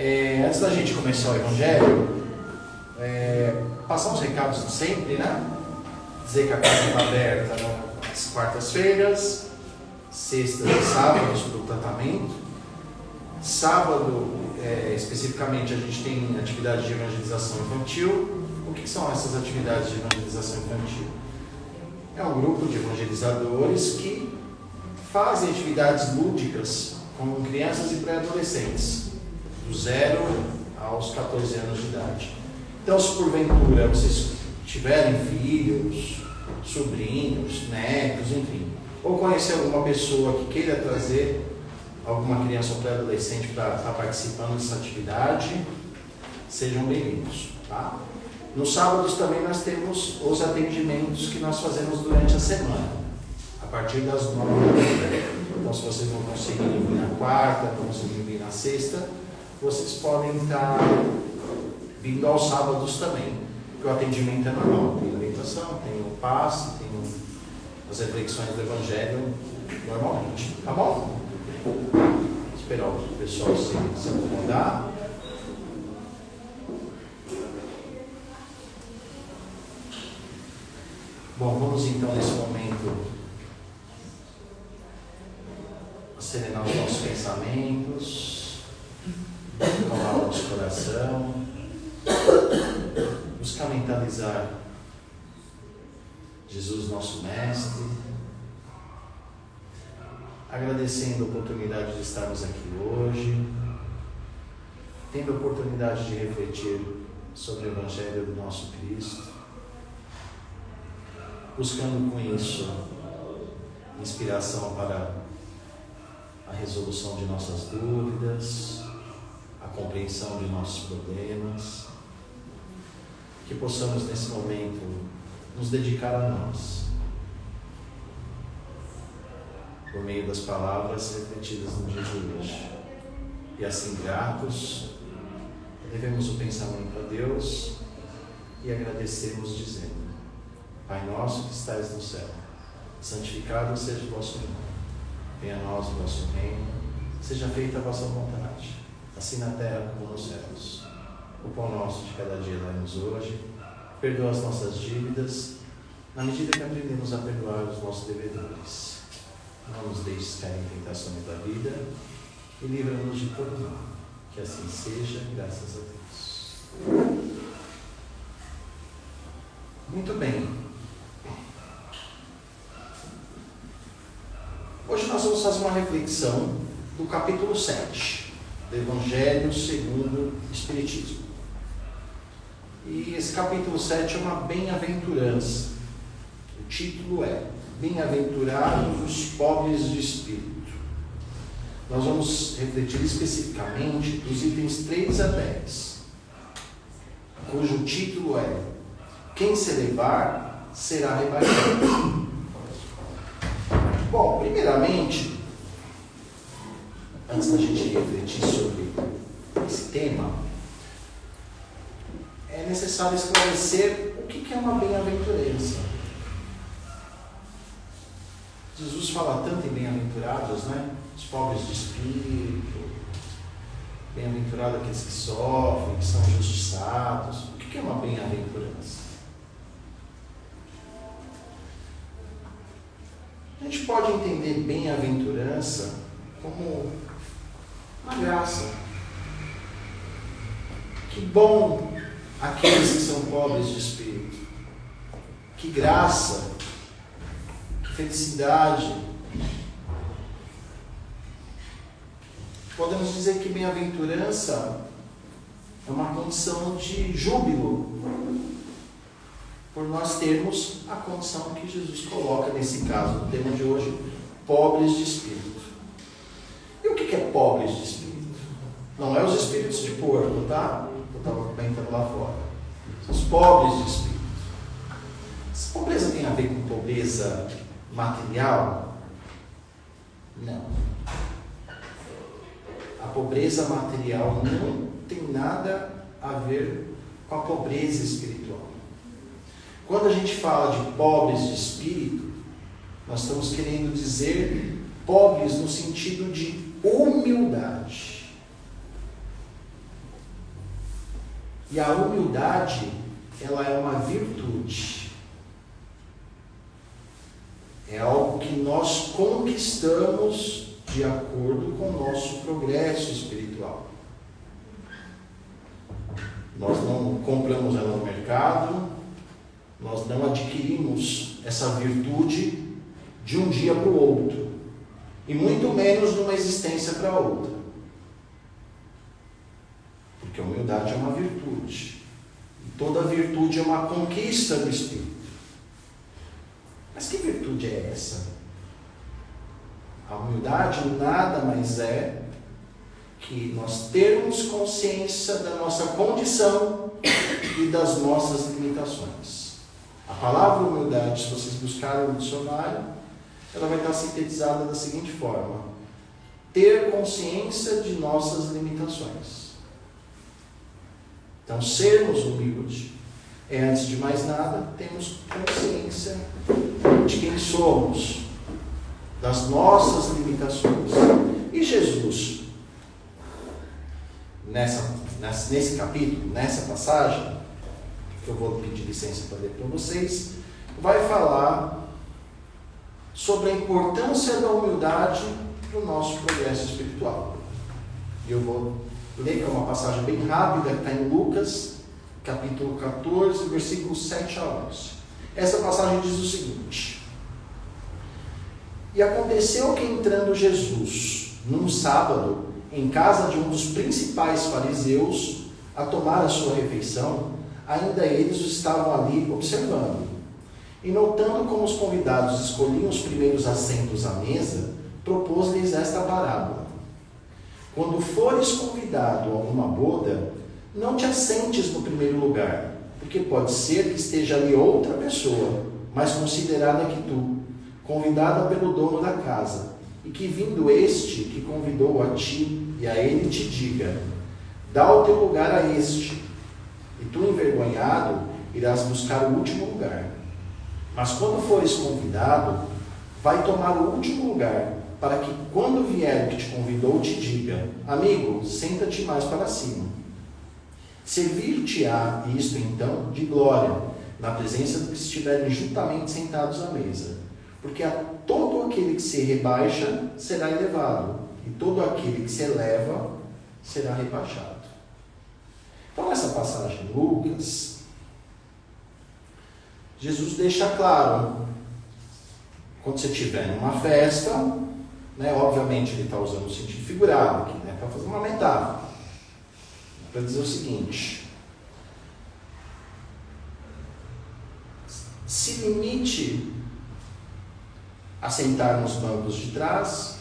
Antes da gente começar o Evangelho, passar uns recados de sempre, né? Dizer que a casa está aberta nas quartas-feiras, sextas e sábados para o tratamento. Sábado, especificamente, a gente tem atividade de evangelização infantil. O que são essas atividades de evangelização infantil? É um grupo de evangelizadores que fazem atividades lúdicas com crianças e pré-adolescentes, do 0 aos 14 anos de idade. Então, se porventura vocês tiverem filhos, sobrinhos, netos, enfim, ou conhecer alguma pessoa que queira trazer alguma criança ou pré-adolescente para estar participando dessa atividade, sejam bem-vindos, tá? Nos sábados também nós temos os atendimentos que nós fazemos durante a semana, a partir das 9 da manhã. Então, se vocês não conseguirem vir na quarta, não conseguirem vir na sexta, vocês podem estar vindo aos sábados também, porque o atendimento é normal. Tem orientação, tem o passe, tem as reflexões do Evangelho normalmente, tá bom? Esperar o pessoal se acomodar. Bom, vamos então nesse momento serenar os nossos pensamentos, acalmar o nosso coração, buscar mentalizar Jesus, nosso Mestre, agradecendo a oportunidade de estarmos aqui hoje, tendo a oportunidade de refletir sobre o Evangelho do nosso Cristo, buscando com isso inspiração para a resolução de nossas dúvidas, a compreensão de nossos problemas, que possamos nesse momento nos dedicar a nós, por meio das palavras refletidas no dia de hoje. E assim, gratos, elevemos o pensamento a Deus e agradecemos dizendo: Pai nosso que estais no céu, santificado seja o vosso nome. Venha a nós o vosso reino, seja feita a vossa vontade, assim na terra como nos céus. O pão nosso de cada dia dai-nos hoje, perdoa as nossas dívidas, na medida que aprendemos a perdoar os nossos devedores. Não nos deixes cair em tentações da vida e livra-nos de todo mal. Que assim seja, graças a Deus. Muito bem. Hoje nós vamos fazer uma reflexão do capítulo 7 do Evangelho segundo o Espiritismo. E esse capítulo 7 é uma bem-aventurança. O título é Bem-aventurados os pobres de espírito. Nós vamos refletir especificamente dos itens 3 a 10, cujo título é Quem se elevar será rebaixado. Bom, primeiramente, antes da gente refletir sobre esse tema, é necessário esclarecer o que é uma bem-aventurança. Jesus fala tanto em bem-aventurados, né? Os pobres de espírito, bem-aventurados aqueles que sofrem, que são injustiçados. O que é uma bem-aventurança? A gente pode entender bem-aventurança como uma graça. Que bom aqueles que são pobres de espírito. Que graça, que felicidade. Podemos dizer que bem-aventurança é uma condição de júbilo, por nós termos a condição que Jesus coloca nesse caso, no tema de hoje, pobres de espírito. E o que é pobres de espírito? Não é os espíritos de porco, tá? Eu estava comentando lá fora. São os pobres de espírito. Essa pobreza tem a ver com pobreza material? Não. A pobreza material não tem nada a ver com a pobreza espiritual. Quando a gente fala de pobres de espírito, nós estamos querendo dizer pobres no sentido de humildade. E a humildade, ela é uma virtude. É algo que nós conquistamos de acordo com o nosso progresso espiritual. Nós não compramos ela no mercado, nós não adquirimos essa virtude de um dia para o outro, e muito menos de uma existência para outra. Porque a humildade é uma virtude, e toda virtude é uma conquista do Espírito. Mas que virtude é essa? A humildade nada mais é que nós termos consciência da nossa condição e das nossas limitações. A palavra humildade, se vocês buscarem no dicionário, ela vai estar sintetizada da seguinte forma: ter consciência de nossas limitações. Então, sermos humildes é, antes de mais nada, termos consciência de quem somos, das nossas limitações. E Jesus, nesse capítulo, nessa passagem, que eu vou pedir licença para ler para vocês, vai falar sobre a importância da humildade para o nosso progresso espiritual. Eu vou ler, que é uma passagem bem rápida, que está em Lucas, capítulo 14, versículos 7 a 11. Essa passagem diz o seguinte: E aconteceu que, entrando Jesus num sábado em casa de um dos principais fariseus a tomar a sua refeição, ainda eles estavam ali observando. E notando como os convidados escolhiam os primeiros assentos à mesa, propôs-lhes esta parábola: Quando fores convidado a alguma boda, não te assentes no primeiro lugar, porque pode ser que esteja ali outra pessoa, mais considerada que tu, convidada pelo dono da casa, e que, vindo este que convidou a ti e a ele, te diga: dá o teu lugar a este, e tu, envergonhado, irás buscar o último lugar. Mas quando fores convidado, vai tomar o último lugar, para que, quando vier o que te convidou, te diga: amigo, senta-te mais para cima. Servir-te-á isto então de glória, na presença dos que estiverem juntamente sentados à mesa. Porque a todo aquele que se rebaixa será elevado, e todo aquele que se eleva será rebaixado. Então, nessa passagem de Lucas, Jesus deixa claro, quando você estiver numa festa, obviamente ele está usando o sentido figurado aqui, para fazer uma metáfora, para dizer o seguinte: se limite a sentar nos bancos de trás,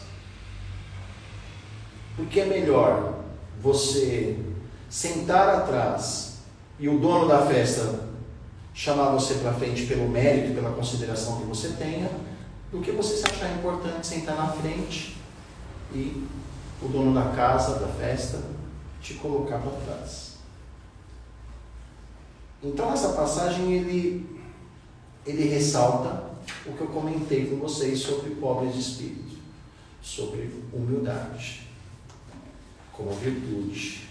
porque é melhor você sentar atrás e o dono da festa chamar você para frente pelo mérito e pela consideração que você tenha, do que você se achar importante sentar na frente e o dono da casa, da festa, te colocar para trás. Então, essa passagem ele ressalta o que eu comentei com vocês sobre pobres de espírito, sobre humildade como virtude.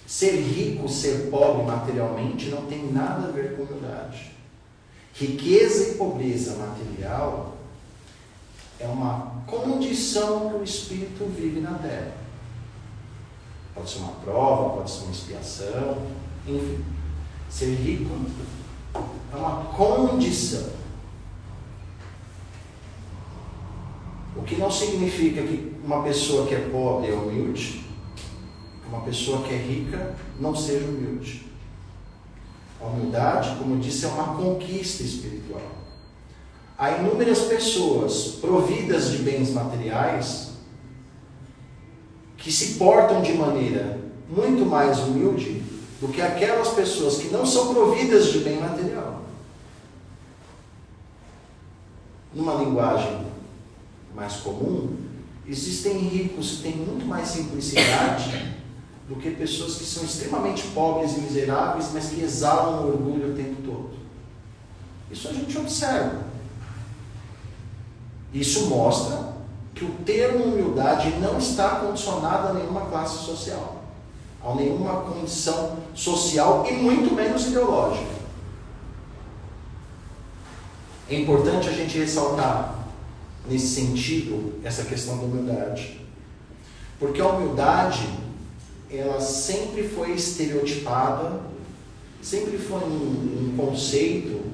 Ser rico, ser pobre materialmente não tem nada a ver com humildade. Riqueza e pobreza material é uma condição que o espírito vive na terra. Pode ser uma prova, pode ser uma expiação, enfim. Ser rico é uma condição. O que não significa que uma pessoa que é pobre é humilde, que uma pessoa que é rica não seja humilde. A humildade, como eu disse, é uma conquista espiritual. Há inúmeras pessoas providas de bens materiais que se portam de maneira muito mais humilde do que aquelas pessoas que não são providas de bem material. Numa linguagem mais comum, existem ricos que têm muito mais simplicidade do que pessoas que são extremamente pobres e miseráveis, mas que exalam o orgulho o tempo todo. Isso a gente observa. Isso mostra que o termo humildade não está condicionado a nenhuma classe social. A a nenhuma condição social e muito menos ideológica. É importante a gente ressaltar, nesse sentido, essa questão da humildade. Porque a humildade, ela sempre foi estereotipada, sempre foi um conceito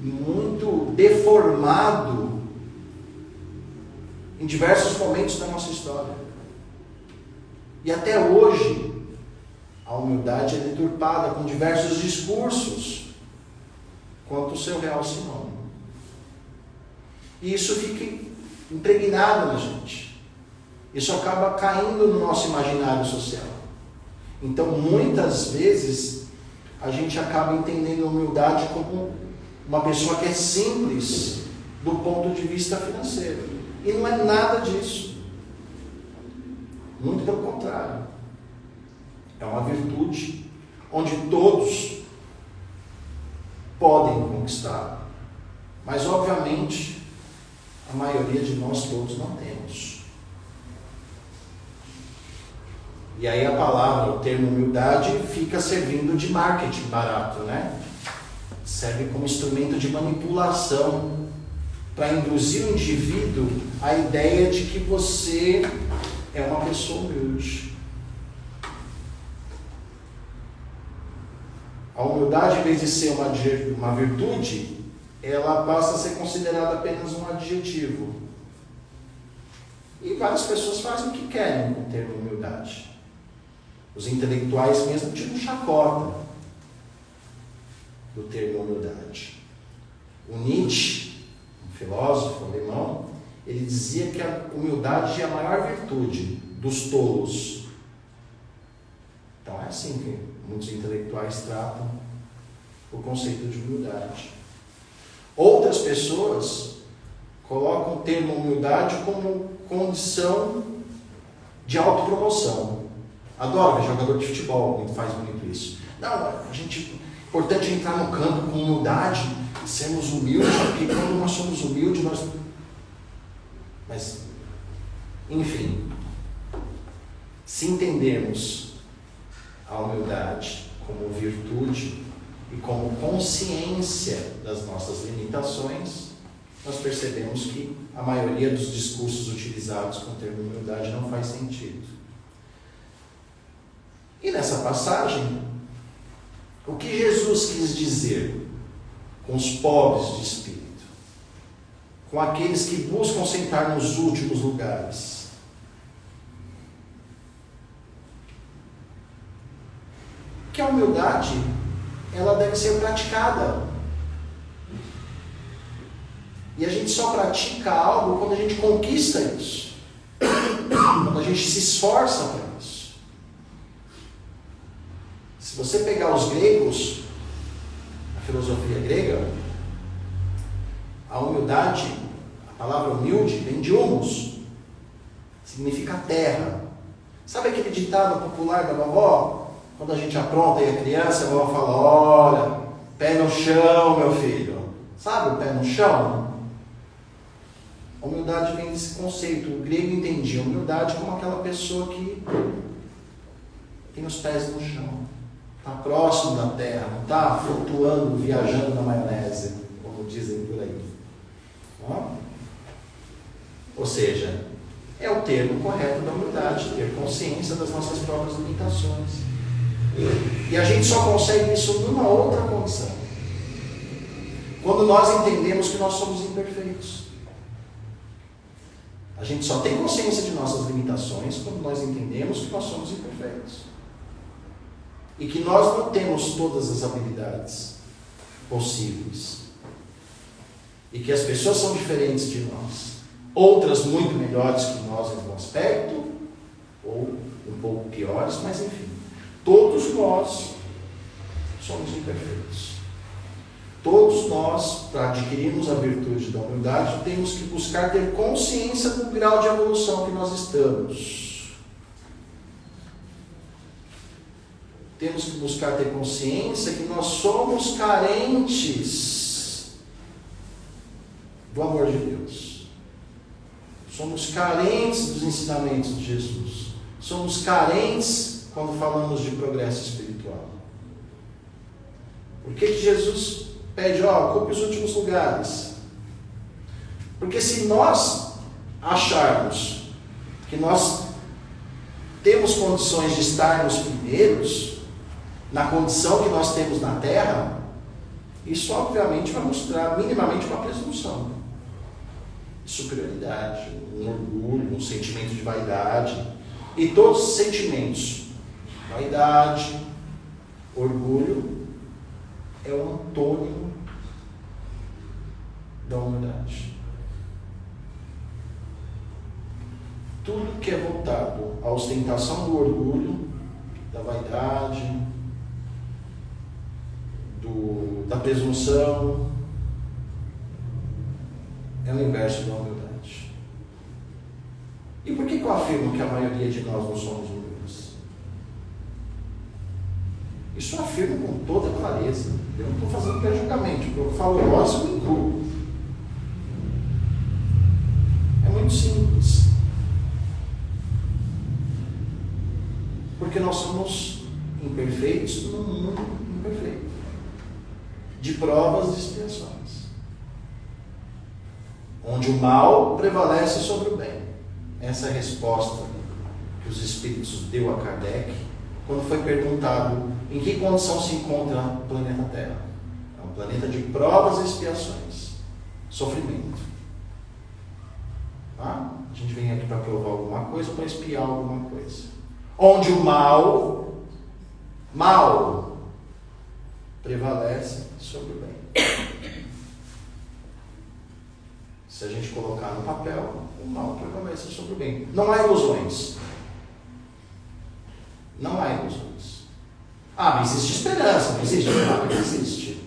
muito deformado em diversos momentos da nossa história. E até hoje, a humildade é deturpada com diversos discursos quanto ao seu real sinônimo. E isso fica impregnado na gente. Isso acaba caindo no nosso imaginário social. Então, muitas vezes, a gente acaba entendendo a humildade como uma pessoa que é simples do ponto de vista financeiro. E não é nada disso. Muito pelo contrário. É uma virtude onde todos podem conquistar. Mas, obviamente, a maioria de nós todos não temos. E aí a palavra, o termo humildade, fica servindo de marketing barato, né? Serve como instrumento de manipulação para induzir o indivíduo a ideia de que você é uma pessoa humilde. A humildade, em vez de ser uma virtude, ela passa a ser considerada apenas um adjetivo. E várias pessoas fazem o que querem com o termo humildade. Os intelectuais mesmo tiram chacota do termo humildade. O Nietzsche, um filósofo alemão, ele dizia que a humildade é a maior virtude dos tolos. Então é assim que muitos intelectuais tratam o conceito de humildade. Outras pessoas colocam o termo humildade como condição de autopromoção. Adoro ver jogador de futebol, faz muito isso. Não, importante entrar no campo com humildade, sermos humildes, porque quando nós somos humildes, Mas, enfim, se entendermos a humildade como virtude e como consciência das nossas limitações, nós percebemos que a maioria dos discursos utilizados com o termo humildade não faz sentido. E nessa passagem, o que Jesus quis dizer com os pobres de espírito, com aqueles que buscam sentar nos últimos lugares? Que a humildade, ela deve ser praticada. E a gente só pratica algo quando a gente conquista isso. Quando a gente se esforça para isso. Se você pegar os gregos, a filosofia grega, a humildade, a palavra humilde, vem de humus, significa terra. Sabe aquele ditado popular da vovó? Quando a gente apronta e é criança, a vovó fala: olha, pé no chão, meu filho. Sabe o pé no chão? A humildade vem desse conceito. O grego entendia a humildade como aquela pessoa que tem os pés no chão, está próximo da terra, não está flutuando, viajando na maionese, como dizem por aí. Ou seja, é o termo correto da humildade, ter consciência das nossas próprias limitações. E a gente só consegue isso numa outra condição: quando nós entendemos que nós somos imperfeitos. A gente só tem consciência de nossas limitações quando nós entendemos que nós somos imperfeitos. E que nós não temos todas as habilidades possíveis. E que as pessoas são diferentes de nós. Outras muito melhores que nós em algum aspecto, ou um pouco piores, mas enfim. Todos nós somos imperfeitos. Todos nós, para adquirirmos a virtude da humildade, temos que buscar ter consciência do grau de evolução que nós estamos. Temos que buscar ter consciência que nós somos carentes do amor de Deus. Somos carentes dos ensinamentos de Jesus. Somos carentes quando falamos de progresso espiritual? Por que Jesus pede, ocupe os últimos lugares? Porque se nós acharmos que nós temos condições de estar nos primeiros, na condição que nós temos na Terra, isso obviamente vai mostrar minimamente uma presunção de superioridade, um orgulho, um sentimento de vaidade. E todos os sentimentos, vaidade, orgulho, é um antônimo da humildade. Tudo que é voltado à ostentação do orgulho, da vaidade, da presunção, é o inverso da humildade. E por que eu afirmo que a maioria de nós não somos humildes? Isso eu afirmo com toda clareza. Eu não estou fazendo pré-julgamento. Quando eu falo nós, eu me incluo. É muito simples. Porque nós somos imperfeitos num mundo imperfeito, de provas e expiações, onde o mal prevalece sobre o bem. Essa é a resposta que os Espíritos deu a Kardec quando foi perguntado em que condição se encontra o planeta Terra. É um planeta de provas e expiações, sofrimento. Tá? A gente vem aqui para provar alguma coisa ou para expiar alguma coisa. Onde o mal prevalece sobre o bem. Se a gente colocar no papel, o mal prevalece sobre o bem. Não há ilusões. Não há ilusões. Mas existe esperança, não existe? Claro que existe.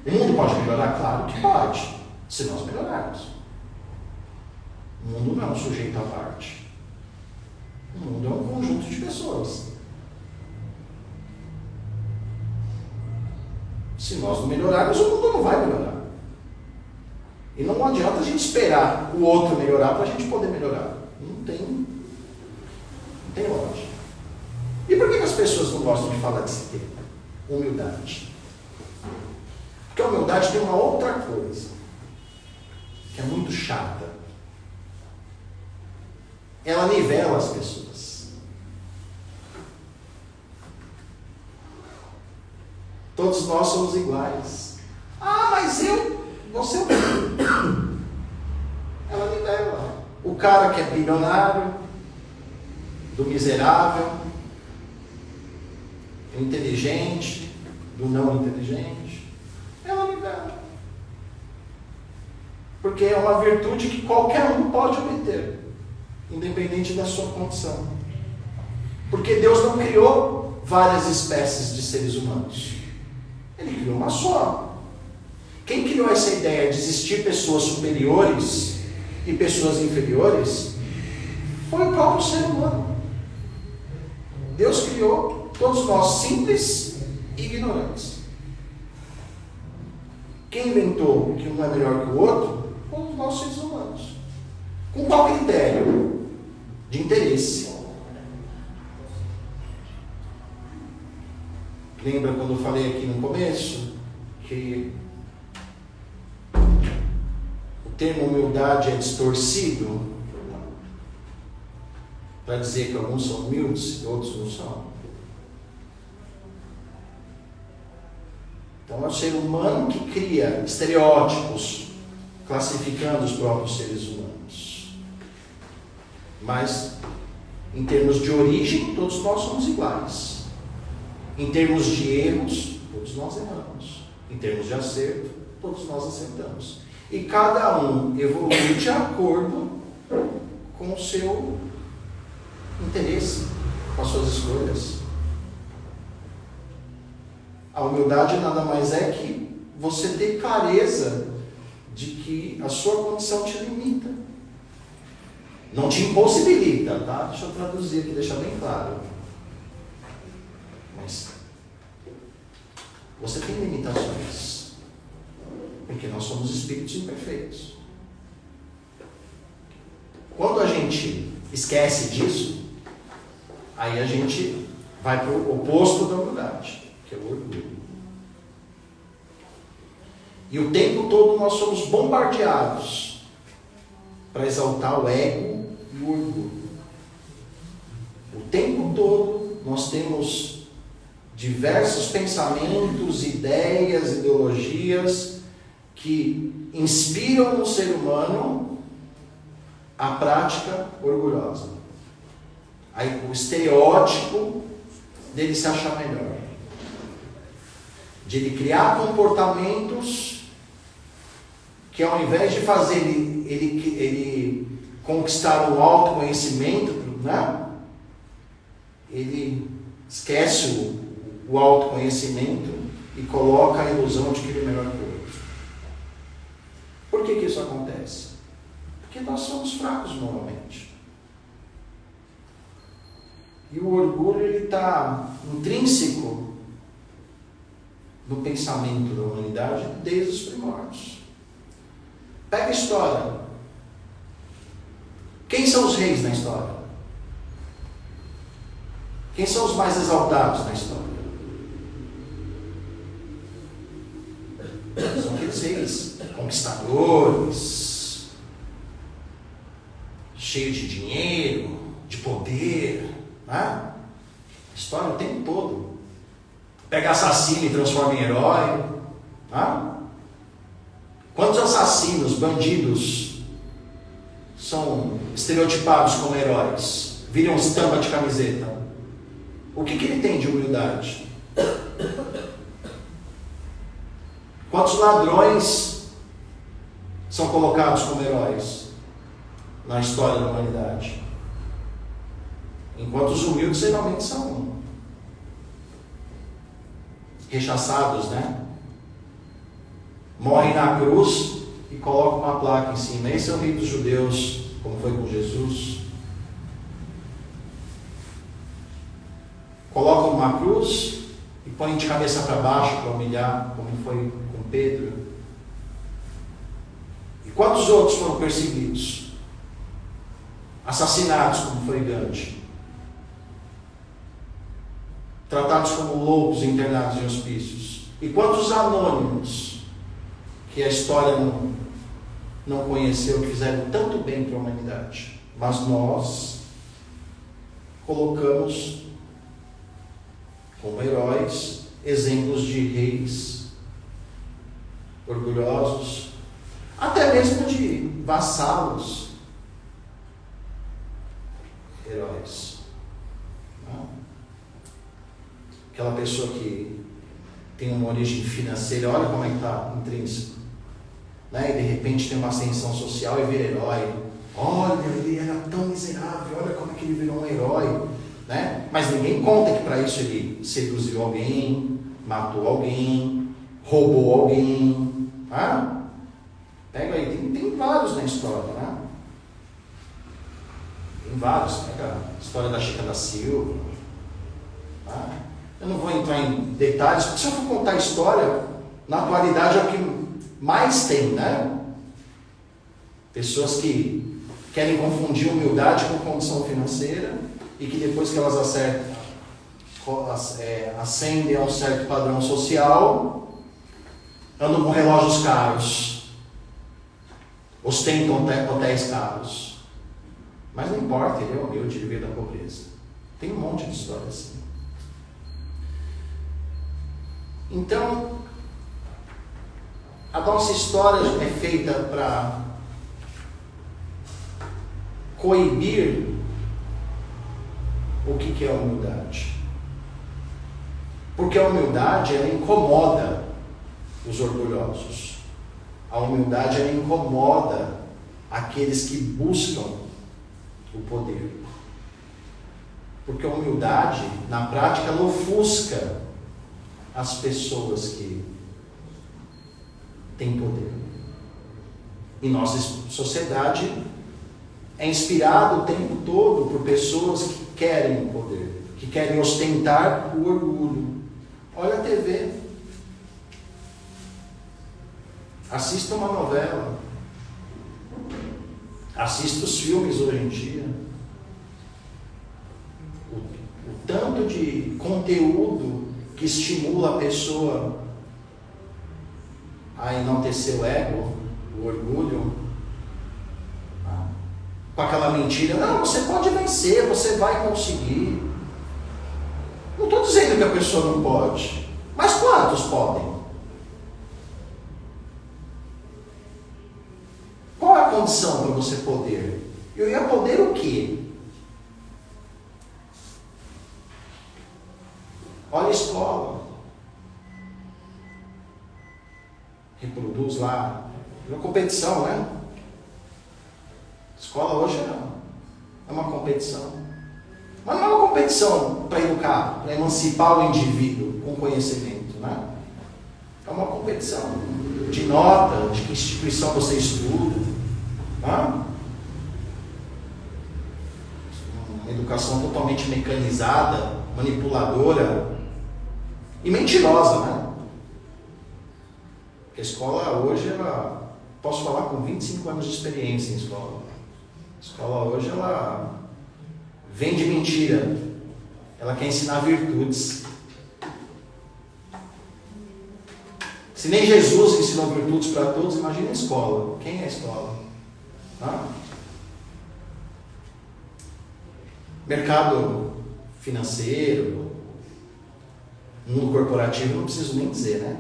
O mundo pode melhorar? Claro que pode, se nós melhorarmos. O mundo não é um sujeito à parte. O mundo é um conjunto de pessoas. Se nós não melhorarmos, o mundo não vai melhorar. E não adianta a gente esperar o outro melhorar para a gente poder melhorar. Não tem lógica. E por que as pessoas não gostam de falar desse tema? Humildade. Porque a humildade tem uma outra coisa, que é muito chata. Ela nivela as pessoas. Todos nós somos iguais. Mas você é o Ela nivela. O cara que é bilionário, do miserável, do inteligente, do não inteligente, ela nivela. Porque é uma virtude que qualquer um pode obter, independente da sua condição. Porque Deus não criou várias espécies de seres humanos. Ele criou uma só. Quem criou essa ideia de existir pessoas superiores e pessoas inferiores foi o próprio ser humano. Deus criou todos nós simples e ignorantes. Quem inventou que um é melhor que o outro foram os nossos seres humanos. Com qual critério? De interesse. Lembra quando eu falei aqui no começo que o termo humildade é distorcido para dizer que alguns são humildes e outros não são? Então é o ser humano que cria estereótipos classificando os próprios seres humanos. Mas em termos de origem, todos nós somos iguais. Em termos de erros, todos nós erramos. Em termos de acerto, todos nós acertamos. E cada um evolui de acordo com o seu interesse, com as suas escolhas. A humildade nada mais é que você ter clareza de que a sua condição te limita. Não te impossibilita, tá? Deixa eu traduzir aqui, deixar bem claro. Mas você tem limitações, porque nós somos espíritos imperfeitos. Quando a gente esquece disso, Aí a gente vai para o oposto da humildade, que é o orgulho. E o tempo todo nós somos bombardeados para exaltar o ego e o orgulho. O tempo todo nós temos diversos pensamentos, ideias, ideologias que inspiram no ser humano a prática orgulhosa. Aí, o estereótipo dele se achar melhor. De ele criar comportamentos que, ao invés de fazer ele conquistar um autoconhecimento, né? Ele esquece o autoconhecimento e coloca a ilusão de que ele é melhor que o outro. Por que isso acontece? Porque nós somos fracos moralmente. E o orgulho está intrínseco no pensamento da humanidade desde os primórdios. Pega a história. Quem são os reis na história? Quem são os mais exaltados na história? São aqueles reis conquistadores, cheios de dinheiro, de poder, né? A história o tempo todo. Pega assassino e transforma em herói. Né? Quantos assassinos, bandidos são estereotipados como heróis? Viram estampa de camiseta. O que ele tem de humildade? Quantos ladrões são colocados como heróis na história da humanidade? Enquanto os humildes geralmente são rechaçados, né? Morrem na cruz e colocam uma placa em cima. Esse é o rei dos judeus, como foi com Jesus. Colocam uma cruz e põem de cabeça para baixo para humilhar, como foi com Pedro. E quantos outros foram perseguidos? Assassinados, como foi Gandhi. Tratados como loucos, internados em hospícios. E quantos anônimos que a história não conheceu, que fizeram tanto bem para a humanidade. Mas nós colocamos como heróis exemplos de reis orgulhosos, até mesmo de vassalos heróis. Aquela pessoa que tem uma origem financeira, olha como é que está intrínseco, né? E de repente tem uma ascensão social e vira herói. Olha, ele era tão miserável, olha como é que ele virou um herói, né? Mas ninguém conta que para isso ele seduziu alguém, matou alguém, roubou alguém. Tá? Pega aí, tem vários na história, né? Tem vários, pega a história da Chica da Silva. Tá? Eu não vou entrar em detalhes, porque se eu for contar a história, na atualidade é o que mais tem, né? Pessoas que querem confundir humildade com condição financeira e que depois que elas ascendem a um certo padrão social, andam com relógios caros, ostentam hotéis caros. Mas não importa, ele é humilde, ele veio da pobreza. Tem um monte de histórias assim. Então, a nossa história é feita para coibir o que é a humildade. Porque a humildade, ela incomoda os orgulhosos. A humildade, ela incomoda aqueles que buscam o poder. Porque a humildade, na prática, ela ofusca as pessoas que têm poder. E nossa sociedade é inspirada o tempo todo por pessoas que querem o poder, que querem ostentar o orgulho. Olha a TV. Assista uma novela. Assista os filmes hoje em dia. o tanto de conteúdo que estimula a pessoa a enaltecer o ego, o orgulho, com aquela mentira, não, você pode vencer, você vai conseguir. Não estou dizendo que a pessoa não pode, mas quantos podem? Qual é a condição para você poder? Eu ia poder o quê? Olha a escola. Reproduz lá. É uma competição, né? A escola hoje é uma competição. Mas não é uma competição para educar, para emancipar o indivíduo com conhecimento, né? É uma competição de nota, de que instituição você estuda. Né? Uma educação totalmente mecanizada, manipuladora e mentirosa, né? Porque a escola hoje, posso falar com 25 anos de experiência em escola. A escola hoje, ela vende mentira. Ela quer ensinar virtudes. Se nem Jesus ensinou virtudes para todos, imagina a escola. Quem é a escola? Mercado financeiro, mundo corporativo, não preciso nem dizer, né?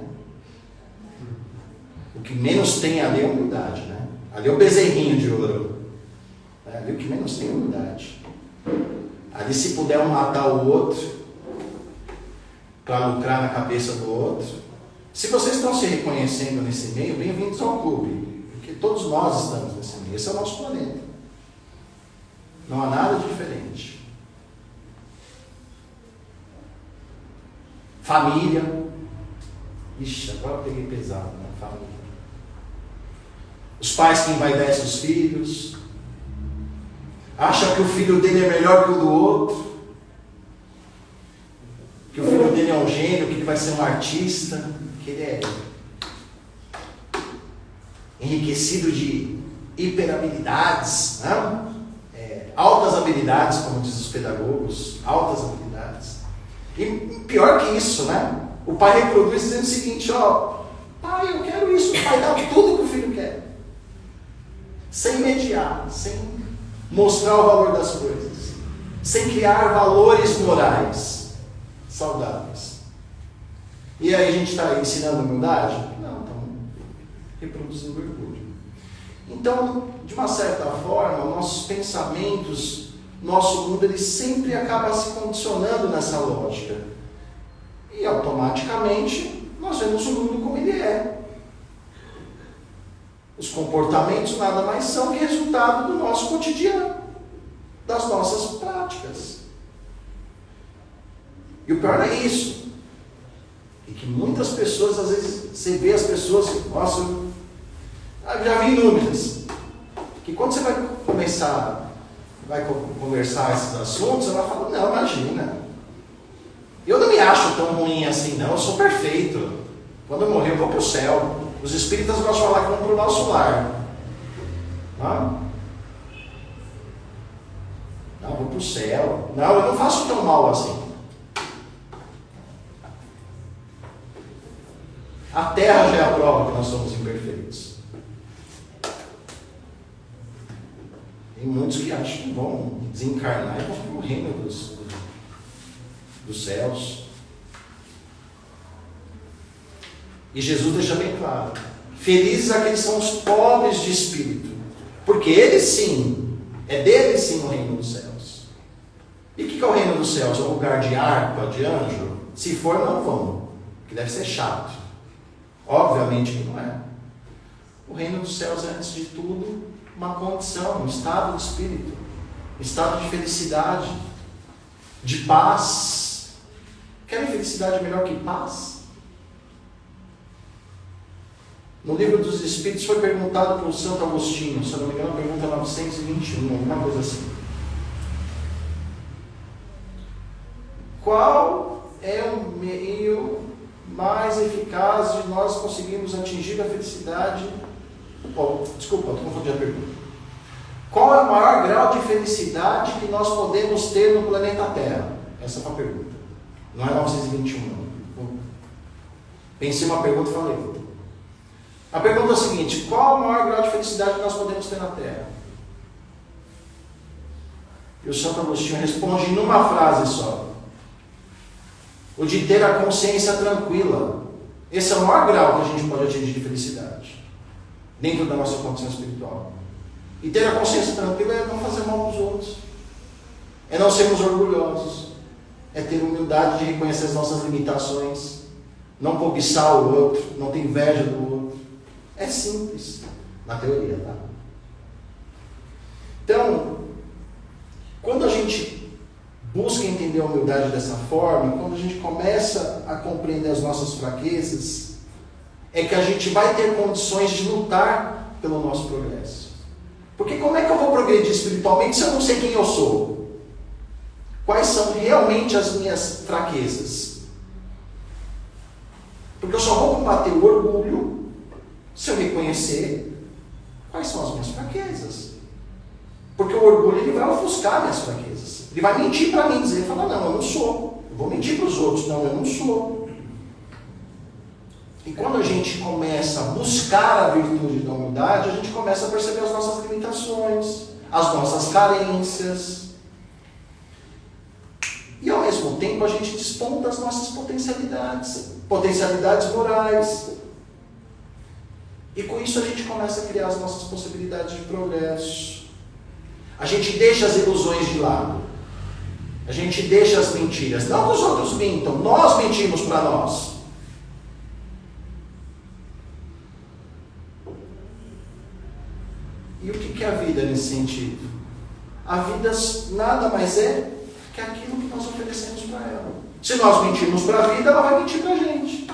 O que menos tem ali é humildade, né? Ali é o bezerrinho de ouro. Ali o que menos tem é humildade. Ali, se puder um matar o outro para lucrar na cabeça do outro. Se vocês estão se reconhecendo nesse meio, bem-vindos ao clube, porque todos nós estamos nesse meio. Esse é o nosso planeta. Não há nada diferente. Família. Ixi, agora eu peguei pesado, né? Família. Os pais que envaidecem os filhos. Acham que o filho dele é melhor que o do outro. Que o filho dele é um gênio, que ele vai ser um artista. Que ele é enriquecido de hiperhabilidades, né? Altas habilidades, como dizem os pedagogos, altas habilidades. E pior que isso, né? O pai reproduz dizendo o seguinte, pai, eu quero isso, o pai dá tudo que o filho quer. Sem mediar, sem mostrar o valor das coisas, sem criar valores morais saudáveis. E aí a gente está ensinando humildade? Não, estamos reproduzindo orgulho. Então, de uma certa forma, nossos pensamentos, nosso mundo, ele sempre acaba se condicionando nessa lógica. E automaticamente, nós vemos o mundo como ele é. Os comportamentos nada mais são que resultado do nosso cotidiano, das nossas práticas. E o pior é isso. E que muitas pessoas, às vezes, você vê as pessoas, nossa, eu já vi inúmeras, que quando você vai conversar esses assuntos, ela fala, não, imagina, eu não me acho tão ruim assim não, eu sou perfeito, quando eu morrer eu vou para o céu. Os espíritas gostam de falar que vão para o nosso lar. Não, vou para o céu. Não, eu não faço tão mal assim. A Terra já é a prova que nós somos imperfeitos. Tem muitos que acham que vão desencarnar e vão para o reino dos céus. E Jesus deixa bem claro: felizes aqueles que são os pobres de espírito, porque eles sim, é deles sim o reino dos céus. E o que é o reino dos céus? É um lugar de harpa, de anjo? Se for, não vão, que deve ser chato. Obviamente que não é. O reino dos céus é, antes de tudo, uma condição, um estado de espírito, um estado de felicidade, de paz. Querem felicidade melhor que paz? No livro dos Espíritos foi perguntado por Santo Agostinho, se eu não me engano, a pergunta 921, alguma coisa assim. Qual é o meio mais eficaz de nós conseguirmos atingir a felicidade? Desculpa, estou confundindo a pergunta. Qual é o maior grau de felicidade que nós podemos ter no planeta Terra? Essa foi a pergunta. Não é 921, não. Pensei uma pergunta e falei. A pergunta é a seguinte: qual o maior grau de felicidade que nós podemos ter na Terra? E o Santo Agostinho responde numa frase só: o de ter a consciência tranquila. Esse é o maior grau que a gente pode atingir de felicidade, dentro da nossa condição espiritual. E ter a consciência tranquila é não fazer mal aos outros, é não sermos orgulhosos, é ter humildade de reconhecer as nossas limitações, não cobiçar o outro, não ter inveja do outro. É simples, na teoria, tá? Então, quando a gente busca entender a humildade dessa forma, quando a gente começa a compreender as nossas fraquezas, é que a gente vai ter condições de lutar pelo nosso progresso. Porque como é que eu vou progredir espiritualmente se eu não sei quem eu sou? Quais são realmente as minhas fraquezas? Porque eu só vou combater o orgulho se eu reconhecer quais são as minhas fraquezas. Porque o orgulho ele vai ofuscar minhas fraquezas. Ele vai mentir para mim, dizer, falar, não, eu não sou. Eu vou mentir para os outros, não, eu não sou. E quando a gente começa a buscar a virtude da humildade, a gente começa a perceber as nossas limitações, as nossas carências. E ao mesmo tempo a gente desponta as nossas potencialidades morais. E com isso a gente começa a criar as nossas possibilidades de progresso. A gente deixa as ilusões de lado. A gente deixa as mentiras. Não que os outros mintam, nós mentimos para nós. E o que é a vida nesse sentido? A vida nada mais é que aquilo que nós oferecemos para ela. Se nós mentirmos para a vida, ela vai mentir para a gente.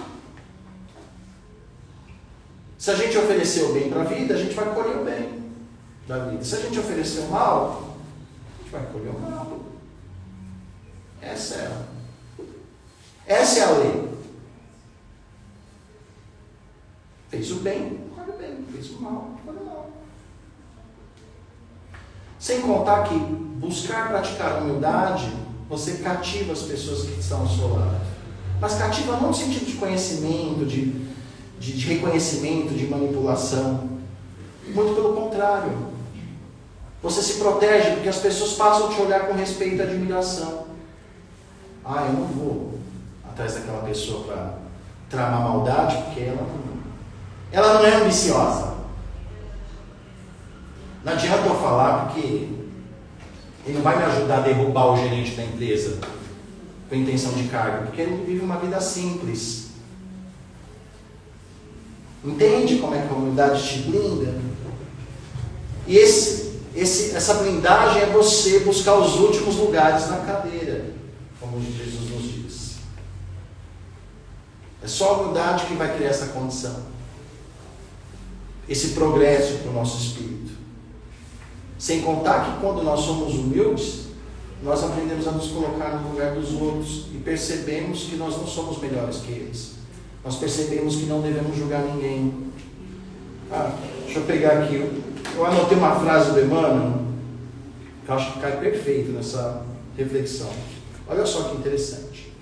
Se a gente oferecer o bem para a vida, a gente vai colher o bem da vida. Se a gente oferecer o mal, a gente vai colher o mal. Essa é a lei. Fez o bem, colhe o bem. Fez o mal, colhe o mal. Sem contar que buscar praticar a humildade, você cativa as pessoas que estão ao seu lado. Mas cativa não no sentido de conhecimento, de reconhecimento, de manipulação. Muito pelo contrário. Você se protege porque as pessoas passam a te olhar com respeito e admiração. Eu não vou atrás daquela pessoa para tramar maldade, porque ela não é ambiciosa. Não adianta eu falar, porque ele não vai me ajudar a derrubar o gerente da empresa com intenção de cargo, porque ele vive uma vida simples. Entende como é que a humildade te blinda? E essa blindagem é você buscar os últimos lugares na cadeira, como Jesus nos diz. É só a humildade que vai criar essa condição, esse progresso para o nosso espírito. Sem contar que quando nós somos humildes, nós aprendemos a nos colocar no lugar dos outros e percebemos que nós não somos melhores que eles. Nós percebemos que não devemos julgar ninguém. Deixa eu pegar aqui. Eu anotei uma frase do Emmanuel que eu acho que cai perfeito nessa reflexão. Olha só que interessante.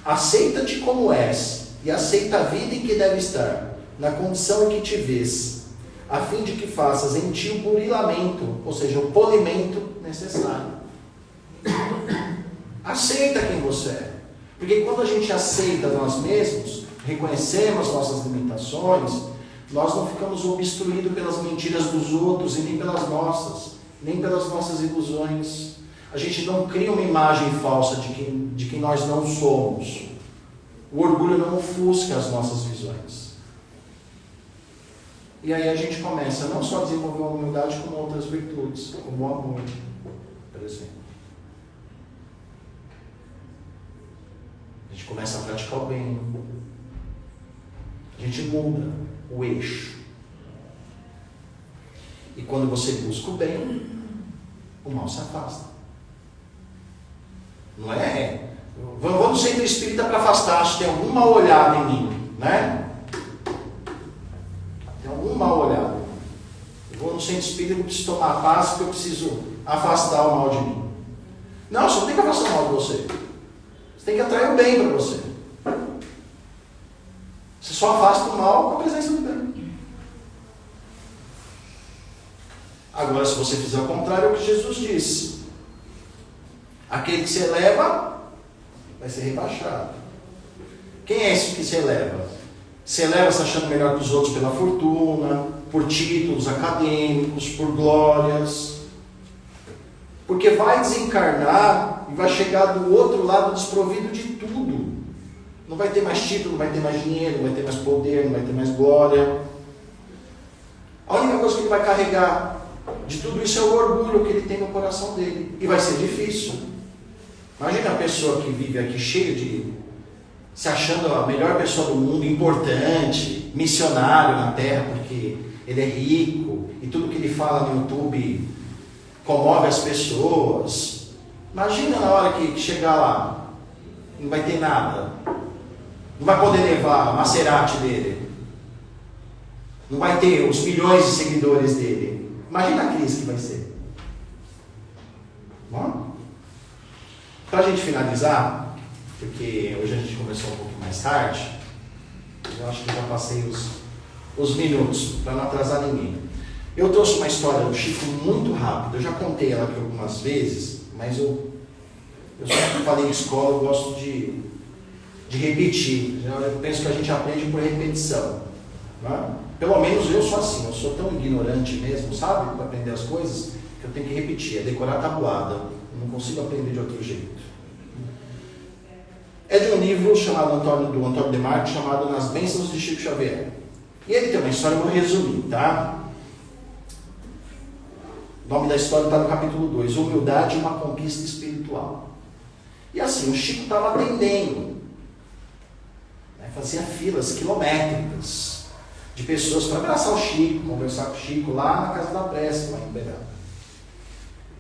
Aceita-te como és e aceita a vida em que deve estar, na condição em que te vês, a fim de que faças em ti o burilamento, ou seja, o polimento necessário. Aceita quem você é. Porque quando a gente aceita nós mesmos, reconhecemos nossas limitações, nós não ficamos obstruídos pelas mentiras dos outros e nem pelas nossas, nem pelas nossas ilusões. A gente não cria uma imagem falsa de quem nós não somos. O orgulho não ofusca as nossas visões. E aí a gente começa não só a desenvolver a humildade, como outras virtudes, como o amor, por exemplo. A gente começa a praticar o bem. A gente muda o eixo. E quando você busca o bem, o mal se afasta. Não é? Vou no centro espírita para afastar, se tem algum mal olhado em mim, né? Tem algum mal olhado. Eu vou no centro espírita, eu preciso tomar paz, porque eu preciso afastar o mal de mim. Não, você não tem que afastar o mal de você. Você tem que atrair o bem para você. Você só afasta o mal com a presença do bem. Agora, se você fizer o contrário, é o que Jesus disse. Aquele que se eleva vai ser rebaixado. Quem é esse que se eleva? Se eleva se achando melhor que os outros pela fortuna, por títulos acadêmicos, por glórias. Porque vai desencarnar e vai chegar do outro lado desprovido de tudo. Não vai ter mais título, não vai ter mais dinheiro, não vai ter mais poder, não vai ter mais glória. A única coisa que ele vai carregar de tudo isso é o orgulho que ele tem no coração dele. E vai ser difícil. Imagina a pessoa que vive aqui cheia de... se achando a melhor pessoa do mundo, importante, missionário na Terra, porque ele é rico, e tudo que ele fala no YouTube comove as pessoas. Imagina na hora que chegar lá, não vai ter nada. Não vai poder levar a Maserati dele. Não vai ter os milhões de seguidores dele. Imagina a crise que vai ser. Bom? Para a gente finalizar, porque hoje a gente começou um pouco mais tarde, eu acho que já passei os minutos, para não atrasar ninguém. Eu trouxe uma história do Chico muito rápida, eu já contei ela aqui algumas vezes, mas eu sempre falei em escola, eu gosto de repetir. Eu penso que a gente aprende por repetição. Né? Pelo menos eu sou assim, eu sou tão ignorante mesmo, sabe, para aprender as coisas, que eu tenho que repetir, é decorar tabuada, eu não consigo aprender de outro jeito. É de um livro chamado do Antônio de Marco, chamado Nas Bênçãos de Chico Xavier. E ele tem uma história, eu vou resumir, tá? O nome da história está no capítulo 2, Humildade e uma Conquista Espiritual. E assim, o Chico estava atendendo, né, fazia filas quilométricas de pessoas para abraçar o Chico, conversar com o Chico lá na Casa da Prece, lá em Uberaba.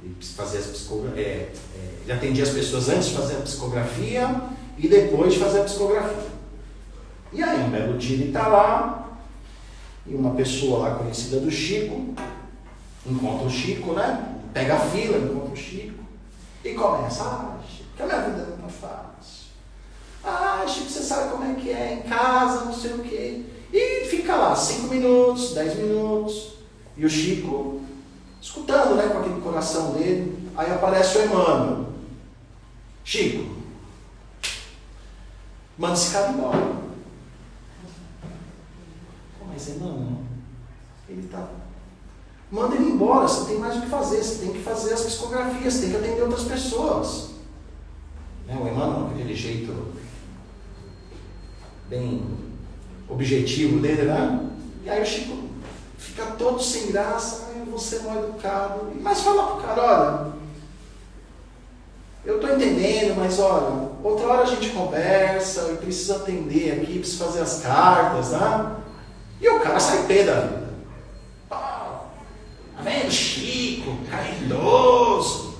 Ele fazia as ele atendia as pessoas antes de fazer a psicografia e depois de fazer a psicografia. E aí, um belo dia ele está lá, e uma pessoa lá conhecida do Chico encontra o Chico, né? Pega a fila, encontra o Chico e começa: Chico, que a minha vida não está fácil. Chico, você sabe como é que é em casa, não sei o quê. E fica lá 5 minutos, 10 minutos, e o Chico escutando, né, com aquele coração dele. Aí aparece o Emmanuel. Chico, manda esse cara embora. Mas Emmanuel, ele está... Manda ele embora, você tem mais o que fazer, você tem que fazer as psicografias, você tem que atender outras pessoas. Né, o Emmanuel, com aquele jeito bem objetivo dele, né? E aí o Chico fica todo sem graça, eu vou ser mal educado. Mas fala pro cara: olha, eu estou entendendo, mas olha, outra hora a gente conversa, eu preciso atender aqui, preciso fazer as cartas, né? E o cara sai pé da vida. Tá vendo, Chico, cara é idoso.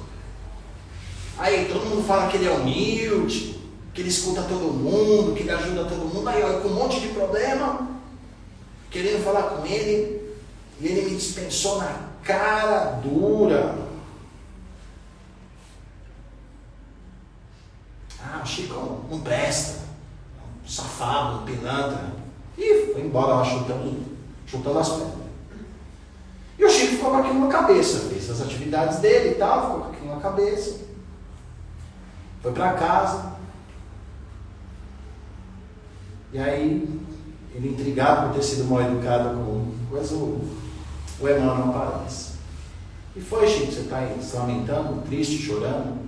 Aí todo mundo fala que ele é humilde, que ele escuta todo mundo, que ele ajuda todo mundo. Aí, ó, com um monte de problema, querendo falar com ele, e ele me dispensou na cara dura. O Chico não presta, um safado, um pilantra. E foi embora lá chutando as pernas. E o Chico ficou com aquilo na cabeça, fez as atividades dele e tal, ficou com aquilo na cabeça. Foi para casa. E aí, ele intrigado por ter sido mal educado com coisa, o Emmanuel aparece. E foi, Chico, você está aí se lamentando, triste, chorando?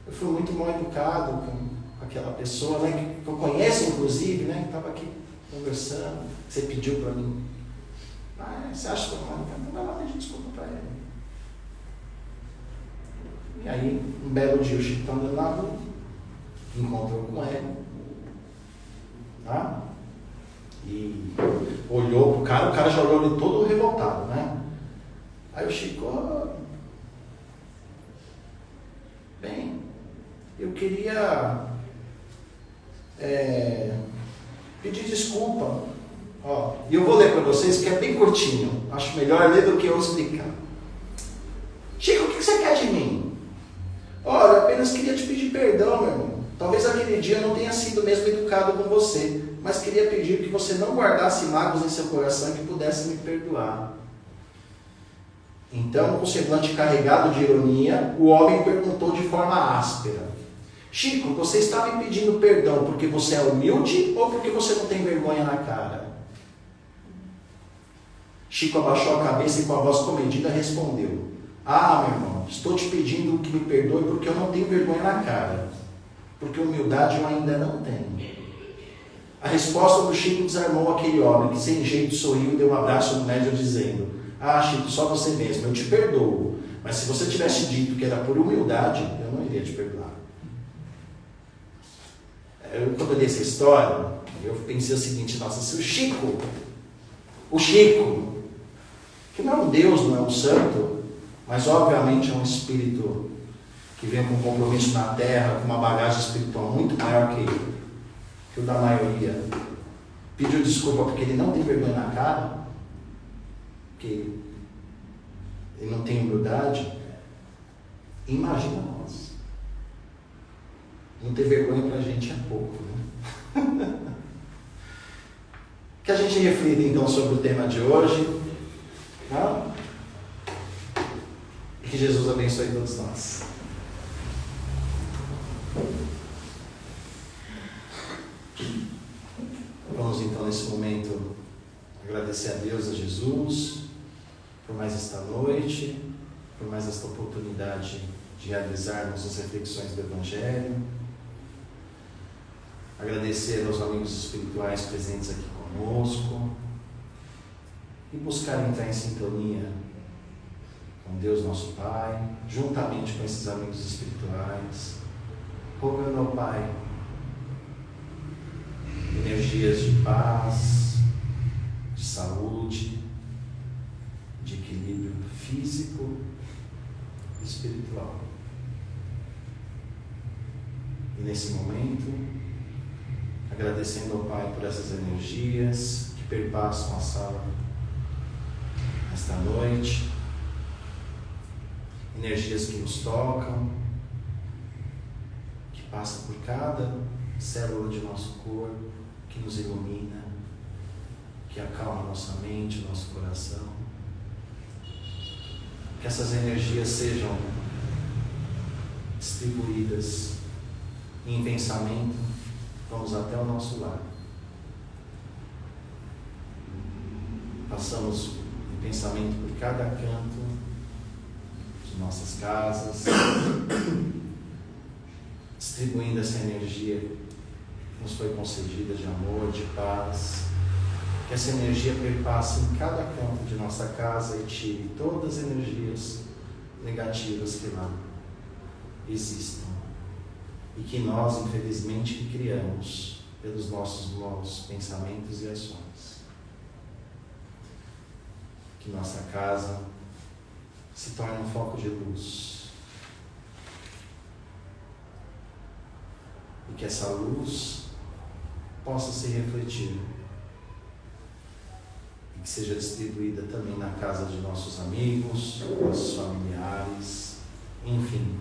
Eu fui muito mal educado com aquela pessoa, né, que eu conheço inclusive, né, que estava aqui conversando, que você pediu para mim. Você acha que eu não? Então vai lá pedir desculpa para ele. E aí, um belo dia, o Chico está andando na rua, encontrou com ele, tá? E olhou pro cara, o cara já olhou ele todo revoltado, né? Aí o Chico: bem, eu queria pedir desculpa. E eu vou ler para vocês, que é bem curtinho. Acho melhor ler do que eu explicar. Chico, o que você quer de mim? Olha, apenas apenas queria te pedir perdão, meu irmão. Talvez aquele dia eu não tenha sido mesmo educado com você, mas queria pedir que você não guardasse mágoas em seu coração e que pudesse me perdoar. Então, com semblante carregado de ironia, o homem perguntou de forma áspera: Chico, você está me pedindo perdão porque você é humilde ou porque você não tem vergonha na cara? Chico abaixou a cabeça e com a voz comedida respondeu: meu irmão, estou te pedindo que me perdoe porque eu não tenho vergonha na cara, porque humildade eu ainda não tenho. A resposta do Chico desarmou aquele homem, que sem jeito sorriu e deu um abraço no médium dizendo: Chico, só você mesmo, eu te perdoo, mas se você tivesse dito que era por humildade, eu não iria te perdoar. Quando eu li essa história, eu pensei o seguinte: nossa, se o Chico, que não é um Deus, não é um santo, mas obviamente é um espírito que vem com um compromisso na Terra, com uma bagagem espiritual muito maior que o da maioria, pediu desculpa porque ele não tem vergonha na cara, porque ele não tem humildade. Imagina nós. Não ter vergonha pra gente é pouco, né? Que a gente reflita então sobre o tema de hoje, não? E que Jesus abençoe todos nós. Vamos então nesse momento agradecer a Deus, a Jesus, por mais esta noite, por mais esta oportunidade de realizarmos as reflexões do Evangelho. Agradecer aos amigos espirituais presentes aqui conosco e buscar entrar em sintonia com Deus nosso Pai, juntamente com esses amigos espirituais, rogando ao Pai energias de paz, de saúde, de equilíbrio físico e espiritual. E nesse momento, agradecendo ao Pai por essas energias que perpassam a sala esta noite, energias que nos tocam, que passam por cada célula de nosso corpo, que nos ilumina, que acalma nossa mente, nosso coração. Que essas energias sejam distribuídas em pensamento. Vamos até o nosso lar. Passamos em pensamento por cada canto de nossas casas, distribuindo essa energia que nos foi concedida de amor, de paz. Que essa energia perpasse em cada canto de nossa casa e tire todas as energias negativas que lá existam. E que nós, infelizmente, criamos pelos nossos maus pensamentos e ações. Que nossa casa se torne um foco de luz. E que essa luz possa se refletir e que seja distribuída também na casa de nossos amigos, nossos familiares, enfim.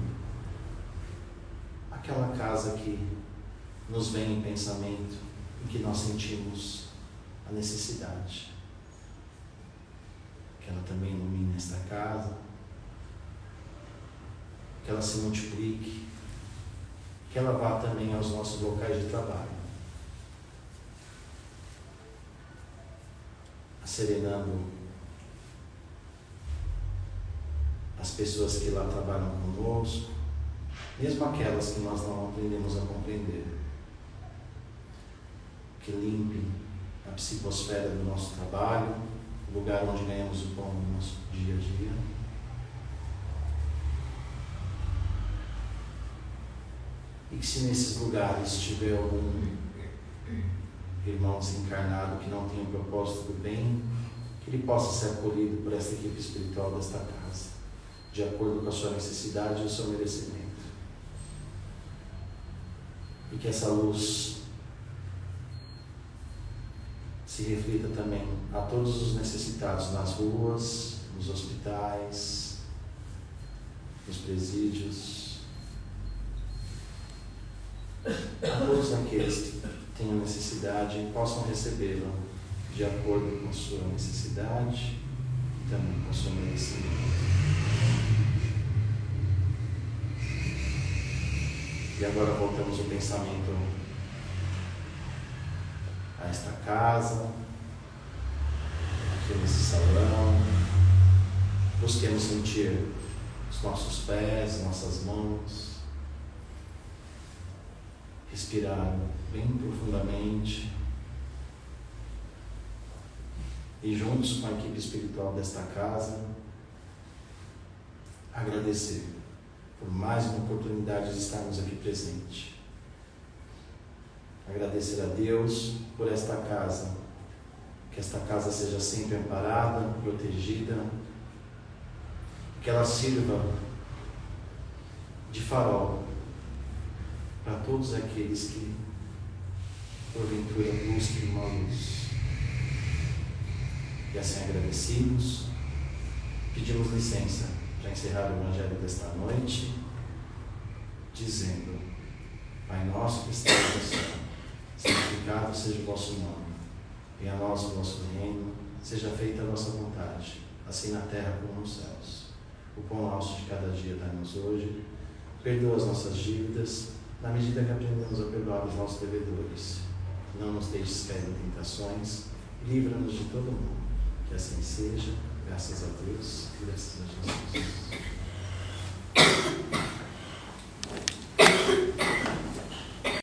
Aquela casa que nos vem em pensamento e que nós sentimos a necessidade. Que ela também ilumine esta casa, que ela se multiplique, que ela vá também aos nossos locais de trabalho, serenando as pessoas que lá trabalham conosco, mesmo aquelas que nós não aprendemos a compreender. Que limpe a psicosfera do nosso trabalho, o lugar onde ganhamos o pão no nosso dia a dia. E que se nesses lugares tiver algum irmão desencarnado que não tenha o propósito do bem, que ele possa ser acolhido por esta equipe espiritual desta casa, de acordo com a sua necessidade e o seu merecimento. E que essa luz se reflita também a todos os necessitados nas ruas, nos hospitais, nos presídios, aqueles que tenham necessidade possam recebê-la de acordo com a sua necessidade e também com o seu merecimento. E agora voltamos o pensamento a esta casa, aqui nesse salão. Busquemos sentir os nossos pés, nossas mãos, respirar bem profundamente e juntos com a equipe espiritual desta casa agradecer por mais uma oportunidade de estarmos aqui presente. Agradecer a Deus por esta casa, que esta casa seja sempre amparada, protegida, que ela sirva de farol para todos aqueles que porventura busquem uma luz. E assim agradecidos, pedimos licença para encerrar o Evangelho desta noite, dizendo: Pai nosso que estás no céu, santificado seja o vosso nome, venha a nós o vosso reino, seja feita a vossa vontade, assim na terra como nos céus. O pão nosso de cada dia dá-nos hoje, perdoa as nossas dívidas, na medida que aprendemos a perdoar os nossos devedores. Não nos deixes cair em tentações, livra-nos de todo mal. Que assim seja, graças a Deus e graças a Jesus.